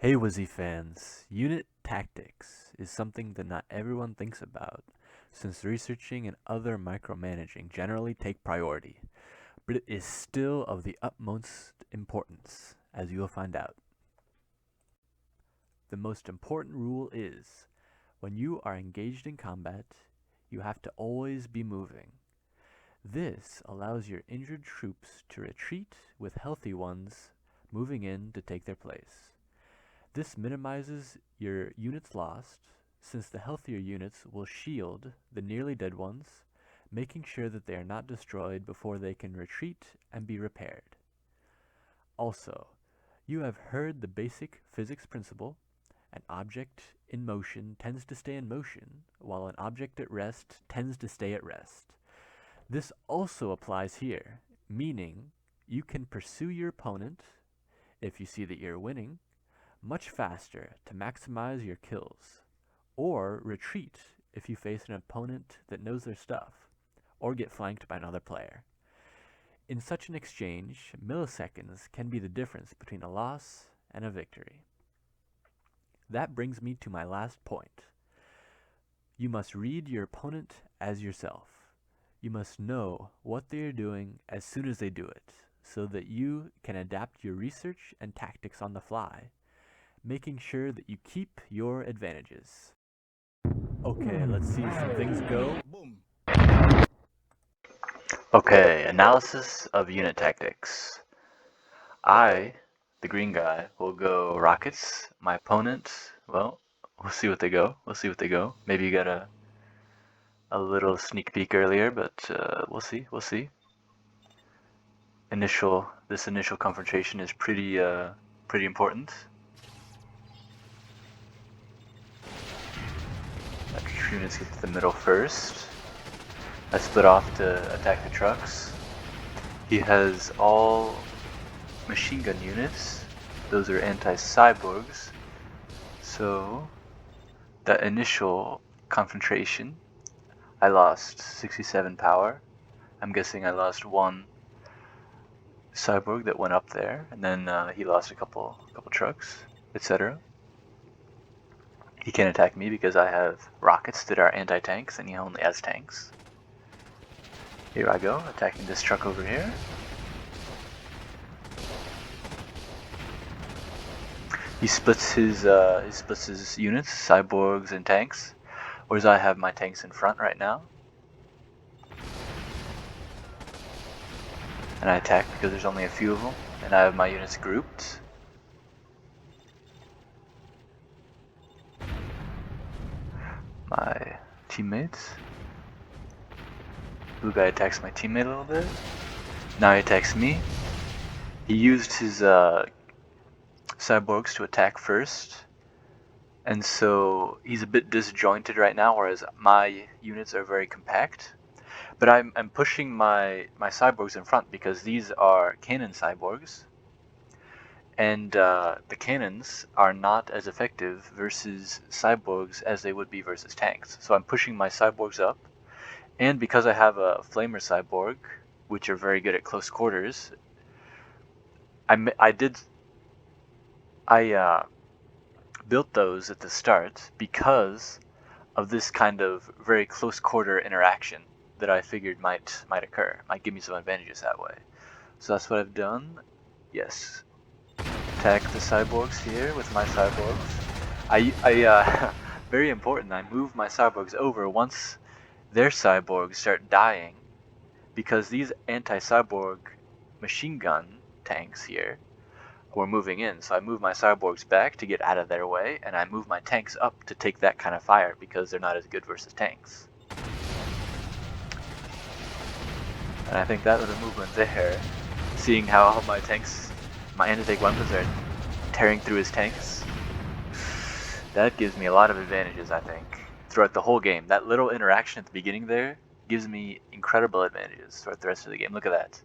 Hey Wizzy fans, unit tactics is something that not everyone thinks about, since researching and other micromanaging generally take priority, but it is still of the utmost importance, as you will find out. The most important rule is, when you are engaged in combat, you have to always be moving. This allows your injured troops to retreat with healthy ones moving in to take their place. This minimizes your units lost, since the healthier units will shield the nearly dead ones, making sure that they are not destroyed before they can retreat and be repaired. Also, you have heard the basic physics principle: an object in motion tends to stay in motion, while an object at rest tends to stay at rest. This also applies here, meaning you can pursue your opponent, if you see that you're winning, much faster to maximize your kills, or retreat if you face an opponent that knows their stuff, or get flanked by another player. In such an exchange, milliseconds can be the difference between a loss and a victory. That brings me to my last point. You must read your opponent as yourself. You must know what they are doing as soon as they do it, so that you can adapt your research and tactics on the fly, making sure that you keep your advantages. Okay, let's see some things go. Okay, analysis of unit tactics. I, the green guy, will go rockets. My opponent, well, we'll see what they go. We'll see what they go. Maybe you got a little sneak peek earlier, but we'll see. We'll see. This initial confrontation is pretty important. Units get to the middle first. I split off to attack the trucks. He has all machine gun units. Those are anti-cyborgs. So, that initial confrontation, I lost 67 power. I'm guessing I lost one cyborg that went up there, and then he lost a couple trucks, etc. He can't attack me because I have rockets that are anti-tanks, and he only has tanks. Here I go, attacking this truck over here. He splits his units, cyborgs and tanks, whereas I have my tanks in front right now. And I attack because there's only a few of them, and I have my units grouped. My teammates. Blue guy attacks my teammate a little bit. Now he attacks me. He used his cyborgs to attack first, and so he's a bit disjointed right now, whereas my units are very compact. But I'm pushing my cyborgs in front because these are cannon cyborgs, and the cannons are not as effective versus cyborgs as they would be versus tanks. So I'm pushing my cyborgs up, and because I have a flamer cyborg, which are very good at close quarters, I built those at the start because of this kind of very close quarter interaction that I figured might occur, might give me some advantages that way. So that's what I've done. Yes, attack the cyborgs here with my cyborgs. Very important, I move my cyborgs over once their cyborgs start dying, because these anti-cyborg machine gun tanks here were moving in. So I move my cyborgs back to get out of their way, and I move my tanks up to take that kind of fire because they're not as good versus tanks. And I think that was a movement there, seeing how my anti-tank weapons are tearing through his tanks. That gives me a lot of advantages, I think, throughout the whole game. That little interaction at the beginning there gives me incredible advantages throughout the rest of the game. Look at that.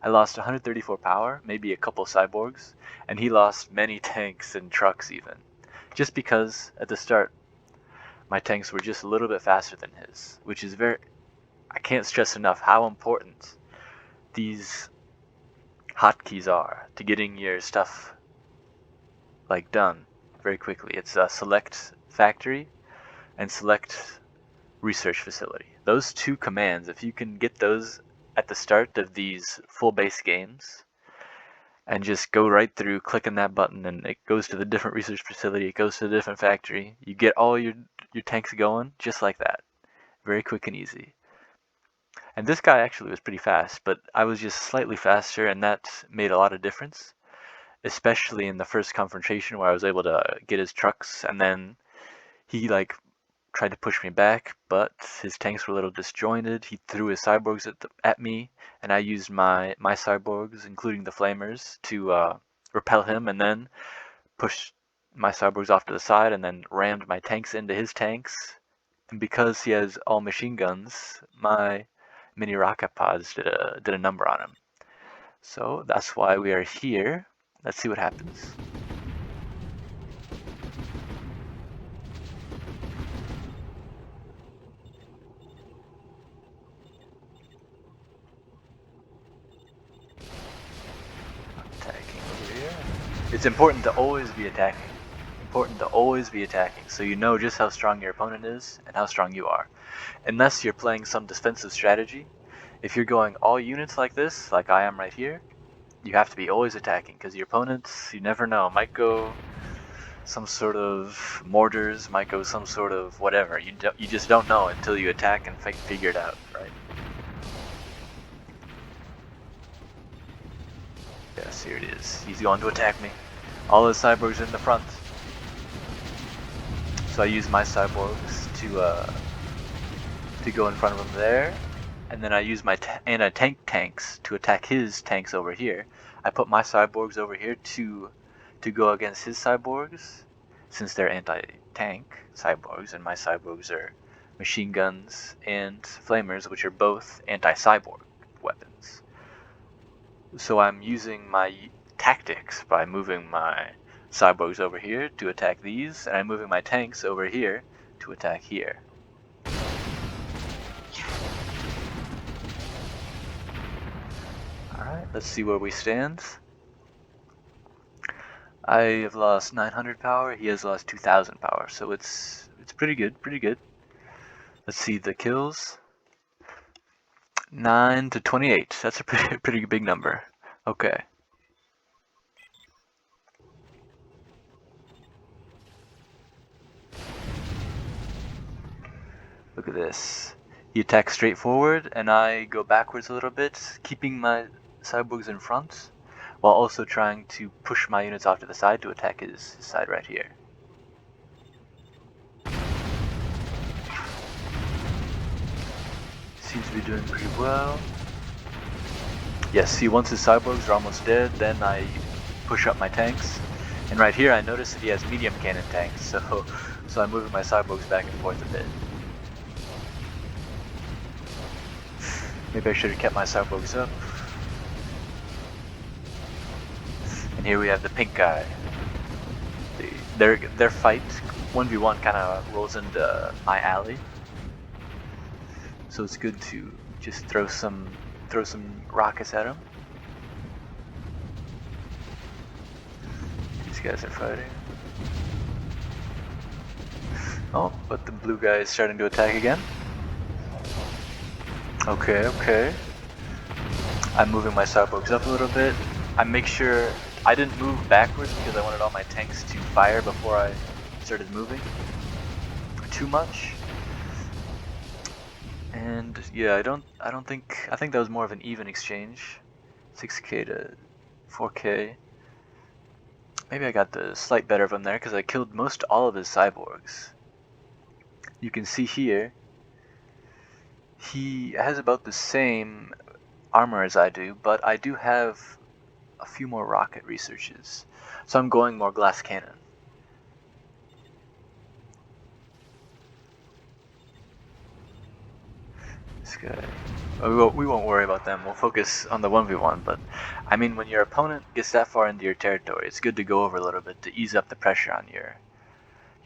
I lost 134 power, maybe a couple cyborgs, and he lost many tanks and trucks even. Just because, at the start, my tanks were just a little bit faster than his, which is I can't stress enough how important these hotkeys are to getting your stuff, done. very quickly. It's select factory and select research facility. Those two commands, if you can get those at the start of these full base games and just go right through clicking that button and it goes to the different research facility, it goes to the different factory, you get all your tanks going just like that. Very quick and easy. And this guy actually was pretty fast, but I was just slightly faster, and that made a lot of difference, especially in the first confrontation where I was able to get his trucks, and then he like tried to push me back, but his tanks were a little disjointed. He threw his cyborgs at me, and I used my cyborgs, including the flamers, to repel him, and then pushed my cyborgs off to the side, and then rammed my tanks into his tanks. And because he has all machine guns, my mini rocket pods did a number on him. So that's why we are here. Let's see what happens. Attacking over here. It's important to always be attacking. Important to always be attacking, so you know just how strong your opponent is and how strong you are. Unless you're playing some defensive strategy, if you're going all units like this, like I am right here, you have to be always attacking, because your opponents, you never know, might go some sort of mortars, might go some sort of whatever. You just don't know until you attack and figure it out, right? Yes, here it is. He's going to attack me. All his cyborgs are in the front. So I use my cyborgs to go in front of him there, and then I use my anti-tank tanks to attack his tanks over here. I put my cyborgs over here to go against his cyborgs, since they're anti-tank cyborgs, and my cyborgs are machine guns and flamers, which are both anti-cyborg weapons. So I'm using my tactics by moving my cyborgs over here to attack these, and I'm moving my tanks over here to attack here. Alright, let's see where we stand. I have lost 900 power, he has lost 2000 power, so it's pretty good, pretty good. Let's see the kills. 9 to 28, that's a pretty big number. Okay. Look at this. He attacks straight forward, and I go backwards a little bit, keeping my cyborgs in front, while also trying to push my units off to the side to attack his side right here. Seems to be doing pretty well. Yes, see, once his cyborgs are almost dead, then I push up my tanks. And right here I notice that he has medium cannon tanks, so I'm moving my cyborgs back and forth a bit. Maybe I should have kept my cyborgs up. And here we have the pink guy. Their fight, 1v1, kind of rolls into my alley. So it's good to just throw some rockets at him. These guys are fighting. Oh, but the blue guy is starting to attack again. Okay, okay. I'm moving my cyborgs up a little bit. I make sure I didn't move backwards because I wanted all my tanks to fire before I started moving too much. And yeah, I think that was more of an even exchange. 6k to 4k. Maybe I got the slight better of him there because I killed most all of his cyborgs. You can see here, he has about the same armor as I do, but I do have a few more rocket researches. So I'm going more glass cannon. This guy, we won't worry about them. We'll focus on the 1v1, but I mean, when your opponent gets that far into your territory, it's good to go over a little bit to ease up the pressure on your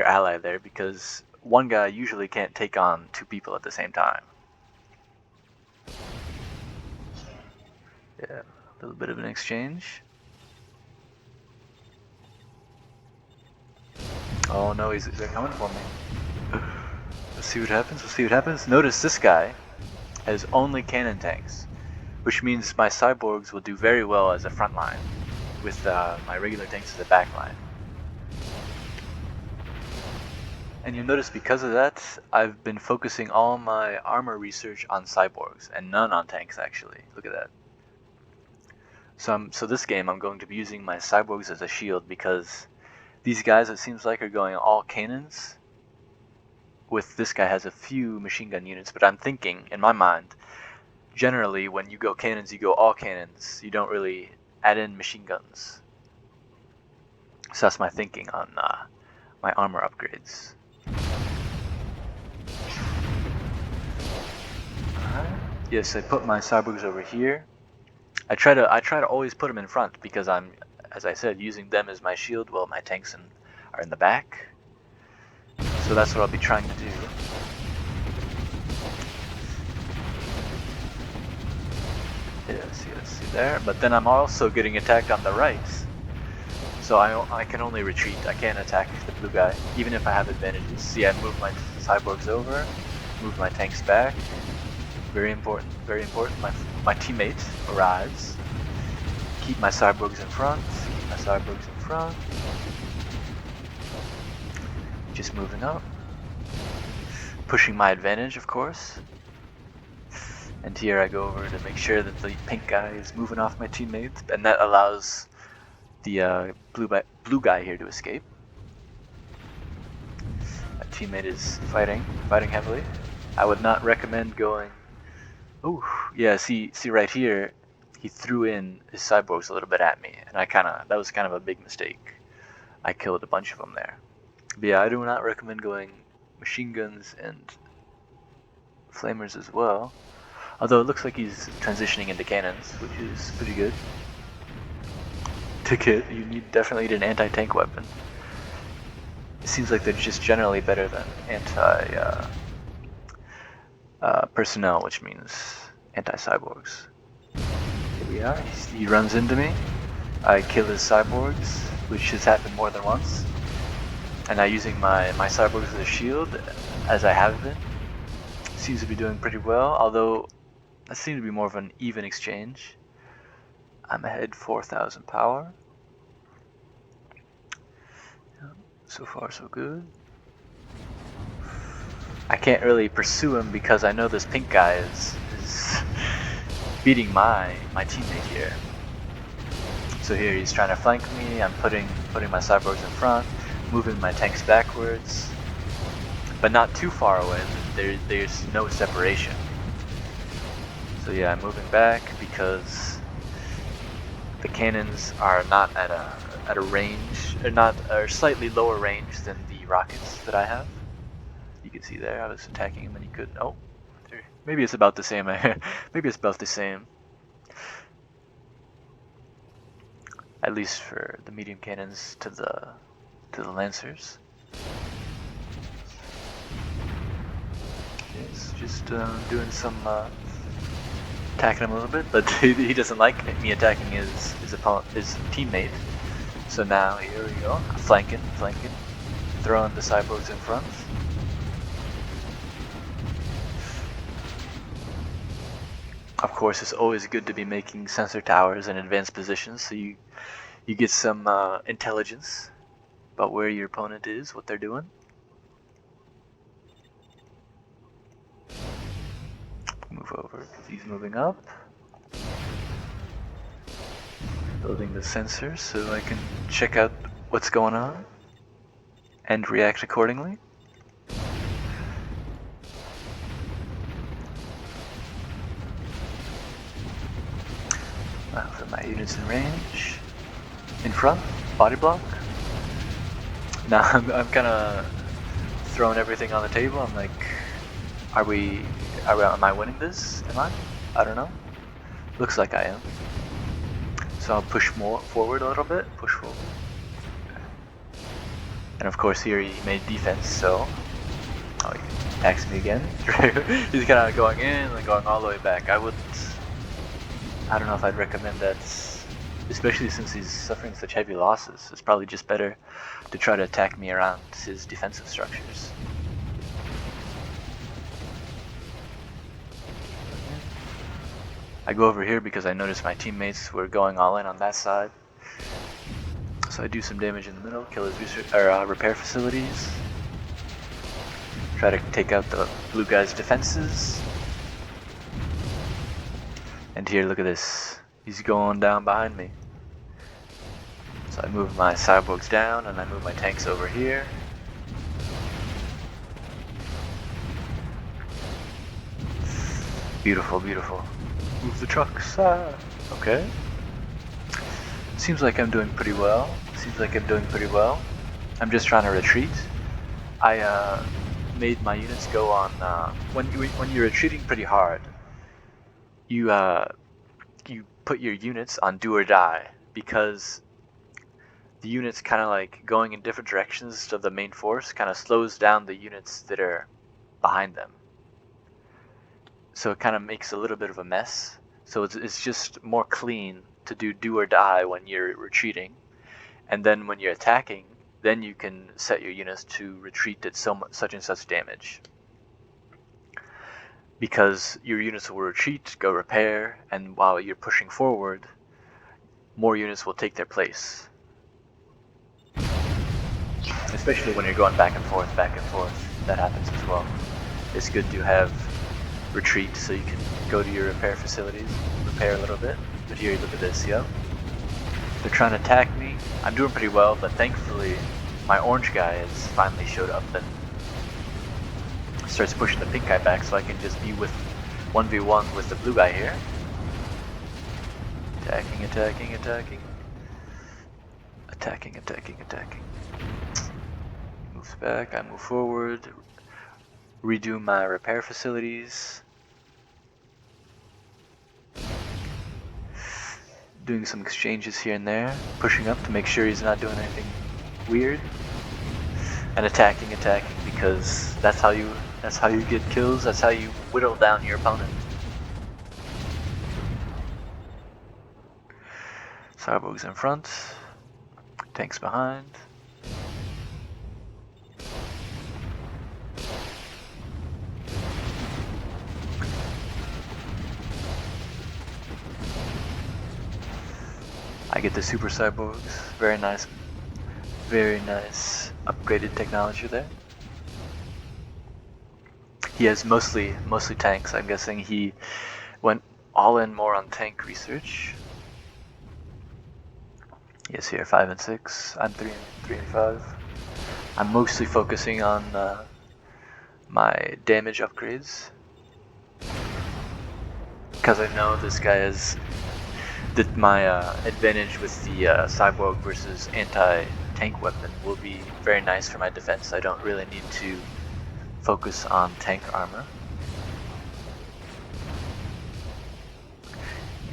ally there, because one guy usually can't take on two people at the same time. Yeah, a little bit of an exchange. Oh no, they're coming for me. Let's see what happens. Let's see what happens. Notice this guy has only cannon tanks, which means my cyborgs will do very well as a front line, with my regular tanks as a back line. And you'll notice because of that, I've been focusing all my armor research on cyborgs and none on tanks actually. Look at that. So this game I'm going to be using my cyborgs as a shield because these guys it seems like are going all cannons. With this guy has a few machine gun units, but I'm thinking in my mind, generally when you go cannons, you go all cannons. You don't really add in machine guns. So that's my thinking on my armor upgrades. Yes, I put my cyborgs over here. I try to always put them in front because I'm, as I said, using them as my shield while my tanks are in the back. So that's what I'll be trying to do. Yeah, see there. But then I'm also getting attacked on the right. So I can only retreat. I can't attack the blue guy, even if I have advantages. See, I move my cyborgs over, move my tanks back. Very important, very important. My teammate arrives. Keep my cyborgs in front, keep my cyborgs in front. Just moving up. Pushing my advantage, of course. And here I go over to make sure that the pink guy is moving off my teammates, and that allows the blue guy here to escape. My teammate is fighting heavily. I would not recommend going. Oh, yeah, see right here, he threw in his cyborgs a little bit at me, and that was kind of a big mistake. I killed a bunch of them there. But yeah, I do not recommend going machine guns and flamers as well. Although it looks like he's transitioning into cannons, which is pretty good. You definitely need an anti-tank weapon. It seems like they're just generally better than personnel, which means anti-cyborgs. Here we are. He runs into me. I kill his cyborgs, which has happened more than once. And now using my cyborgs as a shield, as I have been, seems to be doing pretty well, although that seems to be more of an even exchange. I'm ahead 4,000 power. So far so good. I can't really pursue him because I know this pink guy is beating my teammate here. So here he's trying to flank me. I'm putting my cyborgs in front, moving my tanks backwards, but not too far away. There's no separation. So yeah, I'm moving back because the cannons are not at a range, or slightly lower range than the rockets that I have. You can see there, I was attacking him and he couldn't. Oh, maybe it's about the same. Maybe it's about the same. At least for the medium cannons to the lancers. It's just doing some attacking him a little bit, but he doesn't like me attacking his teammate. So now here we go, flanking, throwing the cyborgs in front. Of course, it's always good to be making sensor towers in advanced positions, so you get some intelligence about where your opponent is, what they're doing. Move over, because he's moving up. Building the sensors so I can check out what's going on and react accordingly. For my units in range, in front, body block. Now I'm kind of throwing everything on the table. I'm like, am I winning this? Am I? I don't know. Looks like I am. So I'll push more forward a little bit. Push forward. Okay. And of course here he made defense, so he attacks me again. He's kind of going in and going all the way back. I don't know if I'd recommend that especially since he's suffering such heavy losses. It's probably just better to try to attack me around his defensive structures. I go over here because I noticed my teammates were going all in on that side. So I do some damage in the middle, kill his repair facilities. Try to take out the blue guy's defenses. And here, look at this. He's going down behind me. So I move my cyborgs down and I move my tanks over here. Beautiful, beautiful. Move the trucks. Okay. Seems like I'm doing pretty well. I'm just trying to retreat. I made my units go on. When you're retreating pretty hard, you put your units on do or die, because the units kind of like going in different directions to the main force kind of slows down the units that are behind them. So it kind of makes a little bit of a mess. So it's just more clean to do or die when you're retreating, and then when you're attacking, then you can set your units to retreat at such and such damage. Because your units will retreat, go repair, and while you're pushing forward, more units will take their place. Especially when you're going back and forth, that happens as well. It's good to have retreat so you can go to your repair facilities, repair a little bit. But here, look at this, yo. They're trying to attack me. I'm doing pretty well, but thankfully my orange guy has finally showed up and starts pushing the pink guy back, so I can just be with 1v1 with the blue guy here. Attacking, attacking, attacking. Attacking, attacking, attacking. Moves back, I move forward. Redo my repair facilities. Doing some exchanges here and there. Pushing up to make sure he's not doing anything weird. And attacking, attacking, because that's how you get kills, that's how you whittle down your opponent. Cyborgs in front, tanks behind. I get the super cyborgs, very nice upgraded technology there. He has mostly tanks. I'm guessing he went all in more on tank research. Yes, here 5 and 6. I'm 3 and 5. I'm mostly focusing on my damage upgrades, because I know this guy is that my advantage with the cyborg versus anti-tank weapon will be very nice for my defense. I don't really need to focus on tank armor.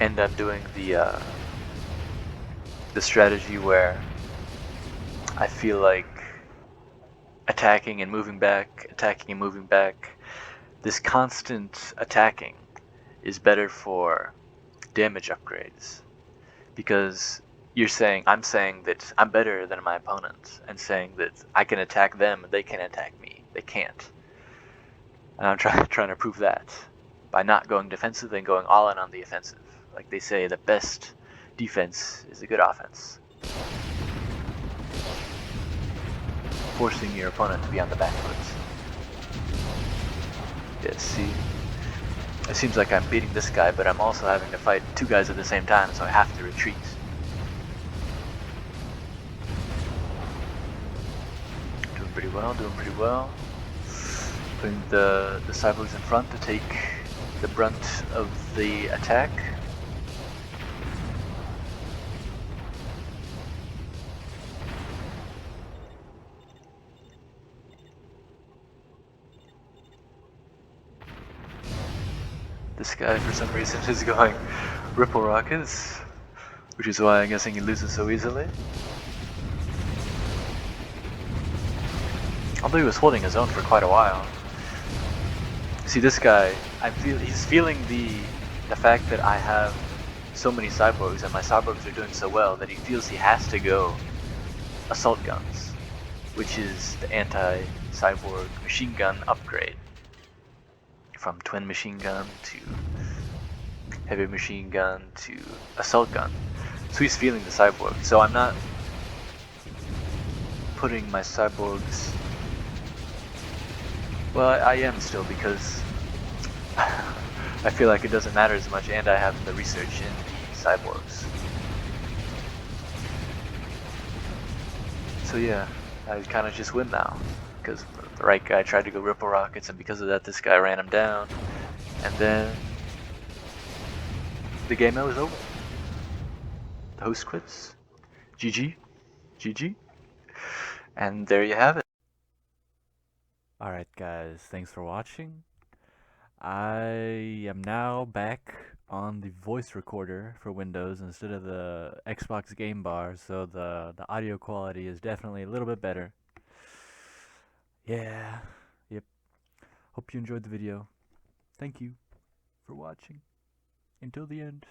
And I'm doing the strategy where I feel like attacking and moving back, this constant attacking is better for damage upgrades, because I'm saying that I'm better than my opponent, and saying that I can attack them and they can attack me. They can't. And I'm trying to prove that by not going defensive and going all in on the offensive. Like they say, the best defense is a good offense. Forcing your opponent to be on the back foot. Yes, see? It seems like I'm beating this guy, but I'm also having to fight two guys at the same time, so I have to retreat. Doing pretty well. Putting the cyborgs in front to take the brunt of the attack. This guy, for some reason, is going ripple rockets, which is why I'm guessing he loses so easily. Although he was holding his own for quite a while. See, this guy, he's feeling the fact that I have so many cyborgs and my cyborgs are doing so well that he feels he has to go assault guns, which is the anti-cyborg machine gun upgrade. From twin machine gun to heavy machine gun to assault gun. So he's feeling the cyborg. So I'm not putting my cyborgs... Well, I am still, because I feel like it doesn't matter as much, and I have the research in the cyborgs. So yeah, I kind of just win now, because the right guy tried to go ripple rockets, and because of that this guy ran him down, and then the game was over. The host quits. GG. GG. And there you have it. Alright guys, thanks for watching. I am now back on the voice recorder for Windows instead of the Xbox Game Bar, so the audio quality is definitely a little bit better. Yeah, yep. Hope you enjoyed the video. Thank you for watching until the end.